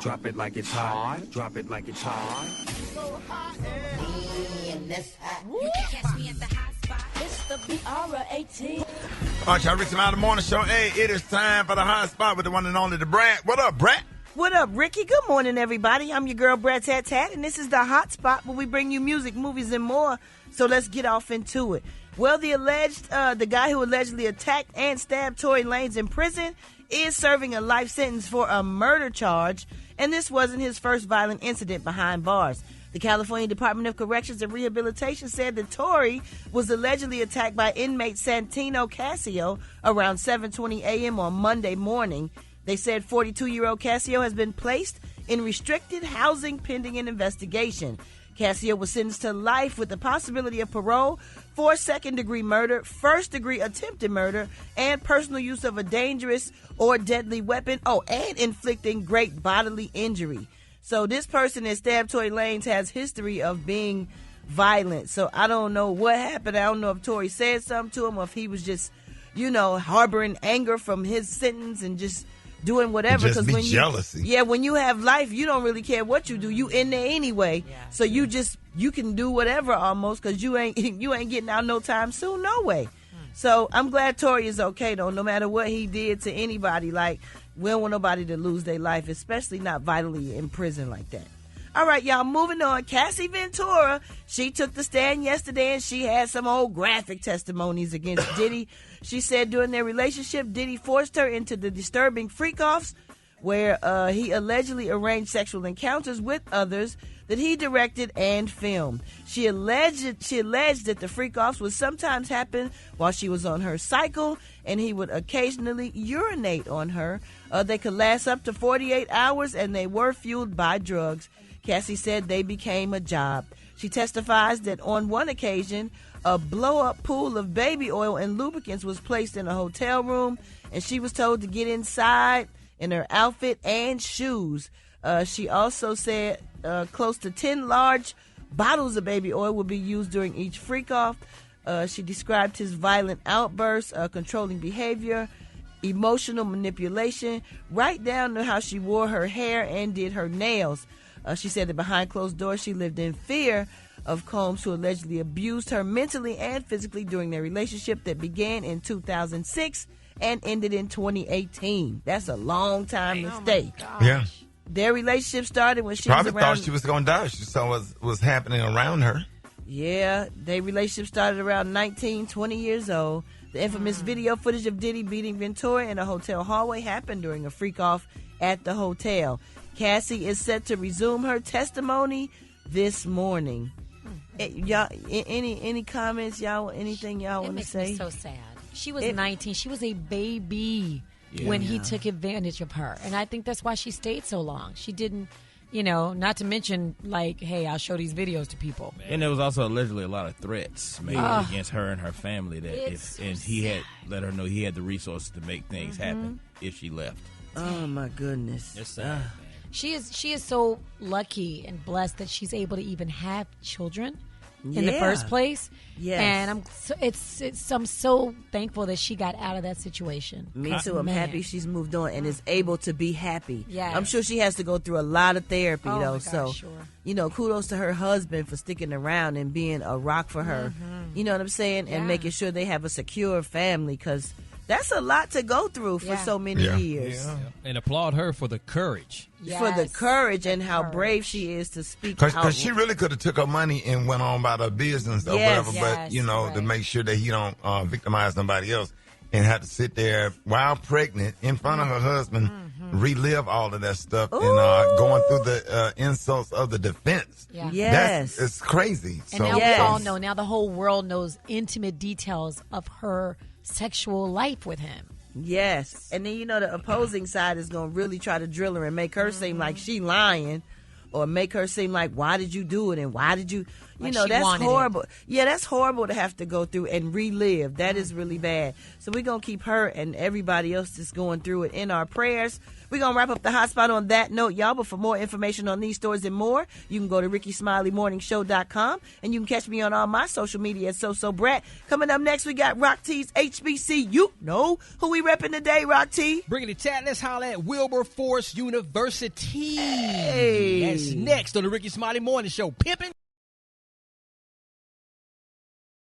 Drop it like it's hot. Drop it like it's hot. So hot and this hot. You can catch me at the hot spot. It's the BR18. All right, y'all, Rickey Smiley Morning Show. Hey, it is time for the hot spot with the one and only, the Brat. What up, Brat? What up, Rickey? Good morning, everybody. I'm your girl, Brat Tat Tat, and this is the hot spot where we bring you music, movies, and more. So let's get off into it. Well, the guy who allegedly attacked and stabbed Tory Lanez in prison is serving a life sentence for a murder charge, and this wasn't his first violent incident behind bars. The California Department of Corrections and Rehabilitation said that Tory was allegedly attacked by inmate Santino Cassio around 7:20 a.m. on Monday morning. They said 42-year-old Cassio has been placed in restricted housing pending an investigation. Cassio was sentenced to life with the possibility of parole for second-degree murder, first-degree attempted murder, and personal use of a dangerous or deadly weapon, and inflicting great bodily injury. So this person that stabbed Tory Lanez has history of being violent. So I don't know what happened. I don't know if Tory said something to him or if he was just, harboring anger from his sentence and just doing whatever. Just be jealousy. Yeah, when you have life, you don't really care what you do. You in there anyway. Yeah. So you can do whatever almost because you ain't getting out no time soon, no way. So I'm glad Tory is okay though, no matter what he did to anybody. Like, we don't want nobody to lose their life, especially not violently in prison like that. All right, y'all, moving on. Cassie Ventura, she took the stand yesterday and she had some old graphic testimonies against Diddy. She said during their relationship, Diddy forced her into the disturbing freak-offs where he allegedly arranged sexual encounters with others that he directed and filmed. She alleged that the freak-offs would sometimes happen while she was on her cycle, and he would occasionally urinate on her. They could last up to 48 hours, and they were fueled by drugs. Cassie said they became a job. She testifies that on one occasion, a blow-up pool of baby oil and lubricants was placed in a hotel room, and she was told to get inside in her outfit and shoes. She also said close to 10 large bottles of baby oil would be used during each freak-off. She described his violent outbursts, controlling behavior, emotional manipulation, right down to how she wore her hair and did her nails. She said that behind closed doors, she lived in fear of Combs, who allegedly abused her mentally and physically during their relationship that began in 2006 and ended in 2018. That's a long time to stay. Yeah. Their relationship started when she probably was around. thought she was going to die. She saw what was happening around her. Yeah, their relationship started around 19, 20 years old. The infamous video footage of Diddy beating Ventura in a hotel hallway happened during a freak-off at the hotel. Cassie is set to resume her testimony this morning. Y'all, any comments, y'all? Anything y'all want to say? It makes me so sad. She was 19. She was a baby when he took advantage of her. And I think that's why she stayed so long. She didn't, not to mention, like, hey, I'll show these videos to people. And there was also allegedly a lot of threats made against her and her family that he had let her know he had the resources to make things happen if she left. Oh, my goodness. It's sad. She is so lucky and blessed that she's able to even have children in the first place. Yes. And I'm so thankful that she got out of that situation. Me too. I'm happy she's moved on and is able to be happy. Yes. I'm sure she has to go through a lot of therapy though. My God, so sure. Kudos to her husband for sticking around and being a rock for her. You know what I'm saying? And making sure they have a secure family, because that's a lot to go through for so many years. Yeah. And applaud her for the courage. For the courage and how brave she is to speak out. Because she really could have took her money and went on about her business or whatever, but, to make sure that he don't victimize somebody else, and had to sit there while pregnant in front of her husband, relive all of that stuff, and going through the insults of the defense. Yeah. Yes. It's crazy. And now we all know, now the whole world knows intimate details of her sexual life with him. Yes. And then, the opposing side is going to really try to drill her and make her seem like she lying, or make her seem like, why did you do it? And why did you, that's horrible. Yeah, that's horrible to have to go through and relive. That is really bad. So we're going to keep her and everybody else that's going through it in our prayers. We're going to wrap up the hot spot on that note, y'all. But for more information on these stories and more, you can go to RickeySmileyMorningShow.com, and you can catch me on all my social media at SoSoBrat. Coming up next, we got Rock T's HBC. You know who we repping today, Rock T? Bringing it chat, let's holler at Wilberforce University. Hey. That's next on the Rickey Smiley Morning Show. Pimpin'.